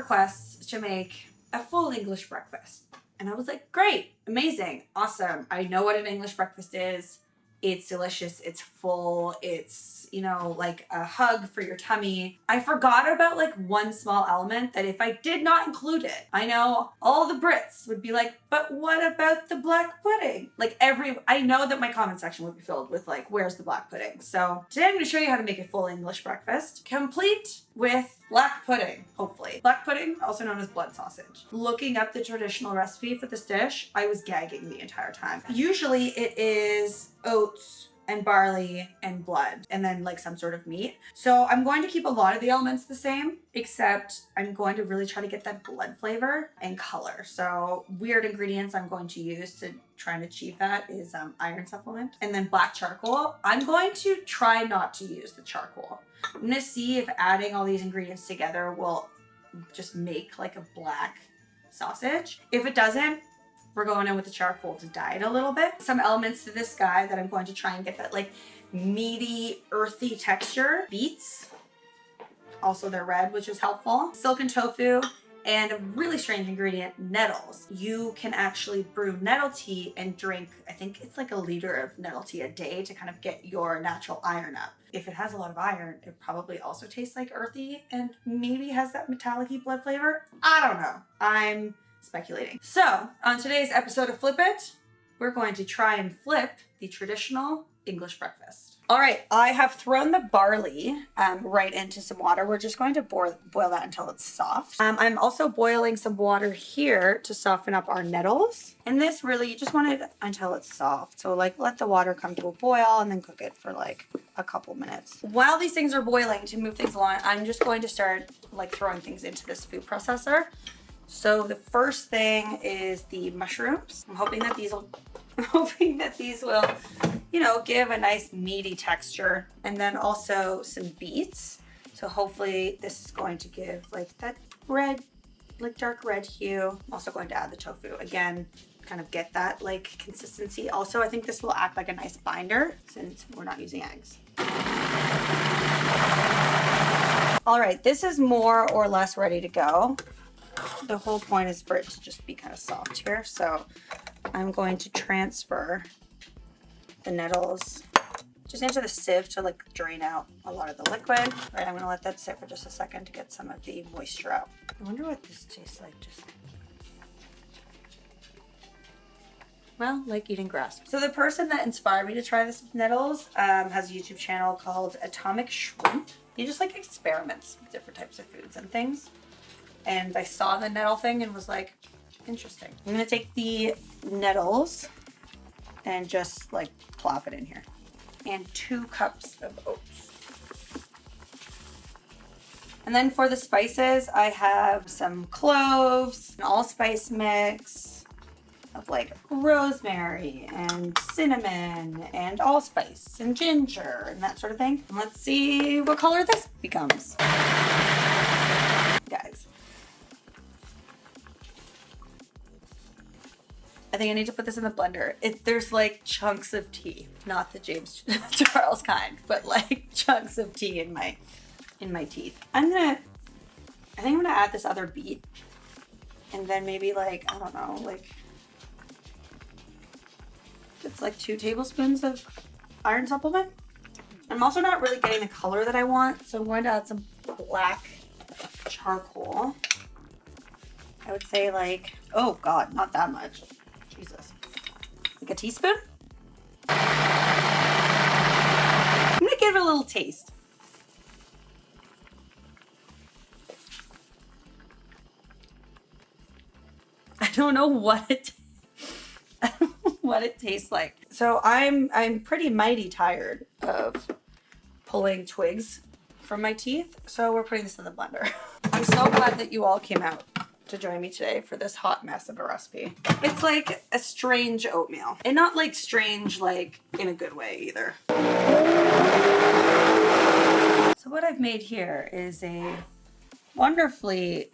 requests to make a full English breakfast. And I was like, great, amazing, awesome. I know what an English breakfast is. It's delicious, it's full, it's, you know, like a hug for your tummy. I forgot about like one small element that if I did not include it, I know all the Brits would be like, but what about the black pudding? Like I know that my comment section would be filled with like, where's the black pudding? So today I'm gonna show you how to make a full English breakfast, complete with black pudding, hopefully. Black pudding, also known as blood sausage. Looking up the traditional recipe for this dish, I was gagging the entire time. Usually it is oats and barley and blood and then like some sort of meat. So I'm going to keep a lot of the elements the same, except I'm going to really try to get that blood flavor and color. So weird ingredients I'm going to use to try and achieve that is iron supplement and then black charcoal. I'm going to try not to use the charcoal. I'm gonna see if adding all these ingredients together will just make like a black sausage. If it doesn't, we're going in with the charcoal to dye it a little bit. Some elements to this guy that I'm going to try and get that like meaty, earthy texture. Beets, also they're red, which is helpful. Silken tofu, and a really strange ingredient, nettles. You can actually brew nettle tea and drink, I think it's like a liter of nettle tea a day to kind of get your natural iron up. If it has a lot of iron, it probably also tastes like earthy and maybe has that metallic-y blood flavor. I don't know. I'm speculating. So on today's episode of Flip It, we're going to try and flip the traditional English breakfast. All right, I have thrown the barley right into some water. We're just going to boil that until it's soft. I'm also boiling some water here to soften up our nettles. And this really, you just want it until it's soft. So like let the water come to a boil and then cook it for like a couple minutes. While these things are boiling, to move things along, I'm just going to start like throwing things into this food processor. So the first thing is the mushrooms. I'm hoping that these will, you know, give a nice meaty texture. And then also some beets. So hopefully this is going to give like that red, like dark red hue. I'm also going to add the tofu again, kind of get that like consistency. Also, I think this will act like a nice binder since we're not using eggs. All right, this is more or less ready to go. The whole point is for it to just be kind of soft here. So I'm going to transfer the nettles just into the sieve to like drain out a lot of the liquid. All right, I'm gonna let that sit for just a second to get some of the moisture out. I wonder what this tastes like. Just, well, like eating grass. So the person that inspired me to try this with nettles has a YouTube channel called Atomic Shrimp. He just like experiments with different types of foods and things. And I saw the nettle thing and was like, interesting. I'm gonna take the nettles and just like plop it in here. And 2 cups of oats. And then for the spices, I have some cloves, an allspice mix of like rosemary and cinnamon and allspice and ginger and that sort of thing. And let's see what color this becomes. Guys, I think I need to put this in the blender. There's like chunks of tea, not the James Charles kind, but like chunks of tea in my teeth. I think I'm gonna add this other beet, and then maybe like, I don't know, like it's like 2 tablespoons of iron supplement. I'm also not really getting the color that I want, so I'm going to add some black charcoal. I would say like, oh God, not that much. Jesus. Like a teaspoon? I'm gonna give it a little taste. I don't know what it tastes like. So I'm pretty mighty tired of pulling twigs from my teeth. So we're putting this in the blender. I'm so glad that you all came out to join me today for this hot mess of a recipe. It's like a strange oatmeal, and not like strange like in a good way either. So what I've made here is a wonderfully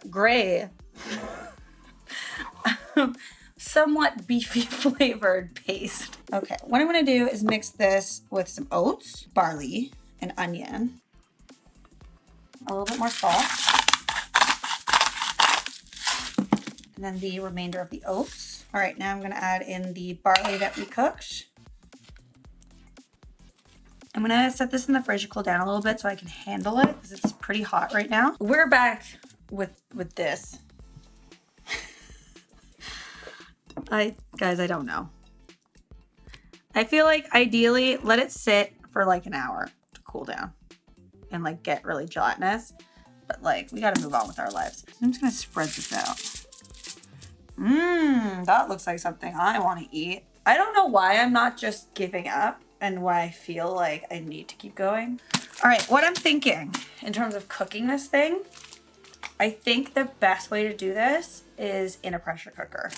gray, somewhat beefy flavored paste. Okay, what I'm gonna do is mix this with some oats, barley, and onion, a little bit more salt. and then the remainder of the oats. All right, now I'm gonna add in the barley that we cooked. I'm gonna set this in the fridge to cool down a little bit so I can handle it because it's pretty hot right now. We're back with this. Guys, I don't know. I feel like ideally let it sit for like an hour to cool down and like get really gelatinous. But like we gotta move on with our lives. So I'm just gonna spread this out. That looks like something I wanna eat. I don't know why I'm not just giving up and why I feel like I need to keep going. All right, what I'm thinking in terms of cooking this thing, I think the best way to do this is in a pressure cooker.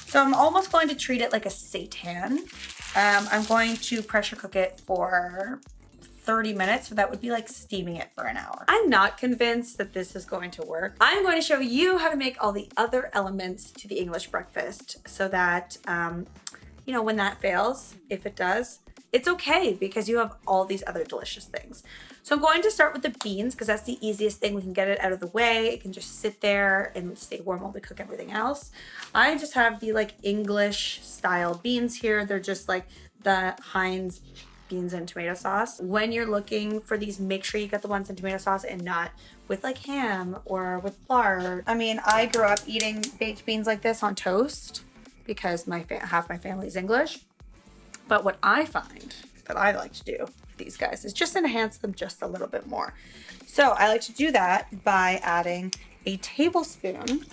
So I'm almost going to treat it like a seitan. I'm going to pressure cook it for 30 minutes, so that would be like steaming it for an hour. I'm not convinced that this is going to work. I'm going to show you how to make all the other elements to the English breakfast so that, you know, when that fails, if it does, it's okay because you have all these other delicious things. So I'm going to start with the beans because that's the easiest thing. We can get it out of the way. It can just sit there and stay warm while we cook everything else. I just have the like English style beans here. They're just like the Heinz beans and tomato sauce. When you're looking for these, make sure you get the ones in tomato sauce and not with like ham or with flour. I mean, I grew up eating baked beans like this on toast because half my family is English. But what I find that I like to do with these guys is just enhance them just a little bit more. So I like to do that by adding a tablespoon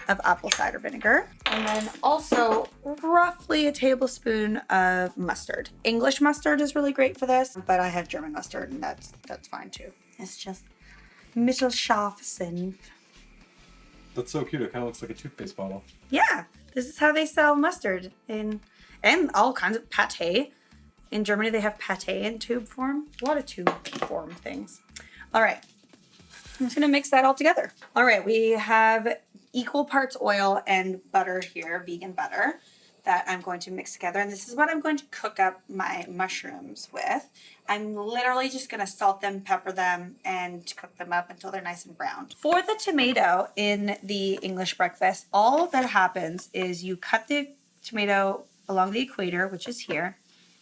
of apple cider vinegar and then also roughly a tablespoon of mustard. English mustard is really great for this, but I have German mustard and that's fine too. It's just Mittelscharfsinn. That's so cute. It kind of looks like a toothpaste bottle. Yeah, this is how they sell mustard and all kinds of pate. In Germany, they have pate in tube form. A lot of tube form things. All right, I'm just gonna mix that all together. All right, we have equal parts oil and butter here, vegan butter, that I'm going to mix together. And this is what I'm going to cook up my mushrooms with. I'm literally just gonna salt them, pepper them, and cook them up until they're nice and brown. For the tomato in the English breakfast, all that happens is you cut the tomato along the equator, which is here,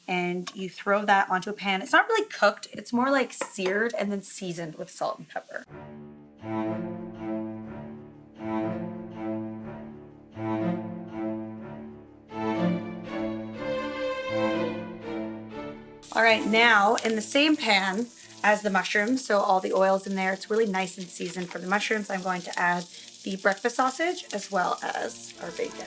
and you throw that onto a pan. It's not really cooked, it's more like seared and then seasoned with salt and pepper. All right, now in the same pan as the mushrooms, so all the oil's in there, it's really nice and seasoned for the mushrooms, I'm going to add the breakfast sausage as well as our bacon.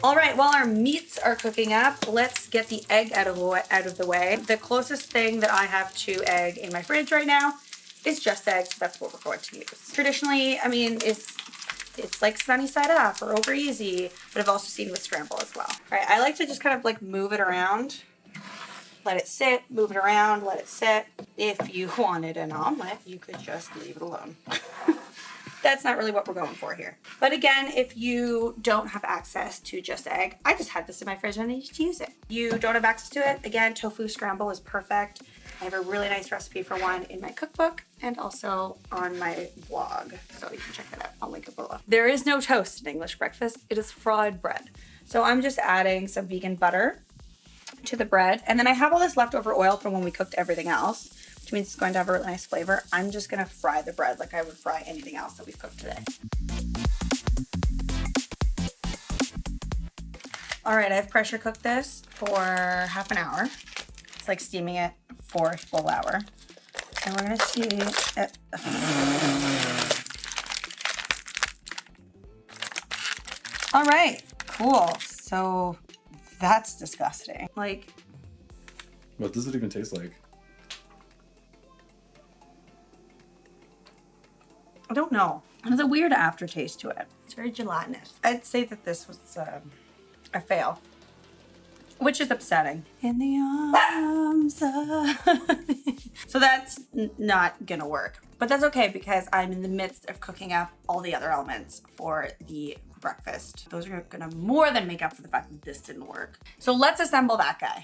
All right, while our meats are cooking up, let's get the egg out of the way. The closest thing that I have to egg in my fridge right now is just eggs. That's what we're going to use. Traditionally, I mean, it's like sunny side up or over easy, but I've also seen with scramble as well. All right, I like to just kind of like move it around, let it sit, move it around, let it sit. If you wanted an omelet, you could just leave it alone. That's not really what we're going for here. But again, if you don't have access to just egg, I just had this in my fridge and I need to use it. You don't have access to it, again, tofu scramble is perfect. I have a really nice recipe for one in my cookbook and also on my blog, so you can check that out. I'll link it below. There is no toast in English breakfast. It is fried bread. So I'm just adding some vegan butter to the bread. And then I have all this leftover oil from when we cooked everything else, which means it's going to have a really nice flavor. I'm just gonna fry the bread like I would fry anything else that we've cooked today. All right, I've pressure cooked this for half an hour. It's like steaming it for a full hour. And we're gonna see it. All right, cool. So that's disgusting. Like, what does it even taste like? I don't know. There's a weird aftertaste to it. It's very gelatinous. I'd say that this was a fail. which is upsetting. In the arms of... So that's not gonna work. But that's okay because I'm in the midst of cooking up all the other elements for the breakfast. Those are gonna more than make up for the fact that this didn't work. So let's assemble that guy.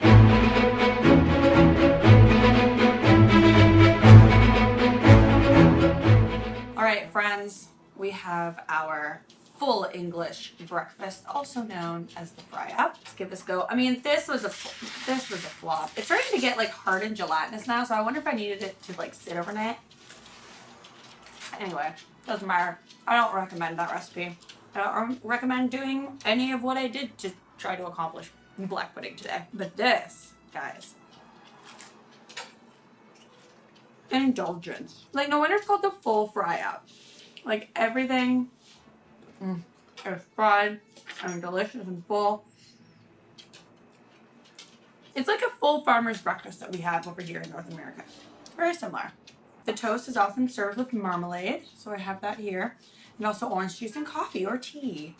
All right, friends, we have our full English breakfast, also known as the fry up. Let's give this a go. I mean, this was a flop. It's starting to get like hard and gelatinous now, so I wonder if I needed it to like sit overnight. Anyway, doesn't matter. I don't recommend that recipe. I don't recommend doing any of what I did to try to accomplish black pudding today. But this, guys, an indulgence. Like, no wonder it's called the full fry up. Like, everything is fried and delicious and full. It's like a full farmer's breakfast that we have over here in North America. Very similar. The toast is often served with marmalade, so I have that here. And also orange juice and coffee or tea.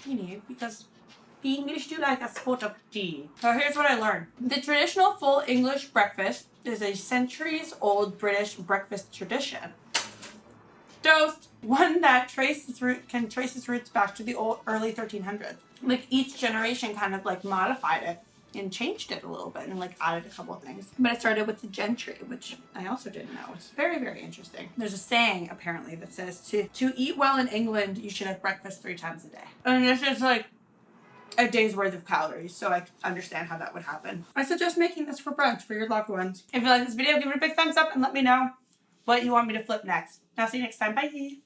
You need, because the English do like a spot of tea. So here's what I learned. The traditional full English breakfast is a centuries-old British breakfast tradition. Toast, one that can trace its roots back to the early 1300s. Like, each generation kind of like modified it and changed it a little bit and like added a couple of things. But it started with the gentry, which I also didn't know. It's very, very interesting. There's a saying apparently that says to eat well in England, you should have breakfast 3 times a day. And this is like a day's worth of calories, so I understand how that would happen. I suggest making this for brunch for your loved ones. If you like this video, give it a big thumbs up and let me know what you want me to flip next. I'll see you next time. Bye.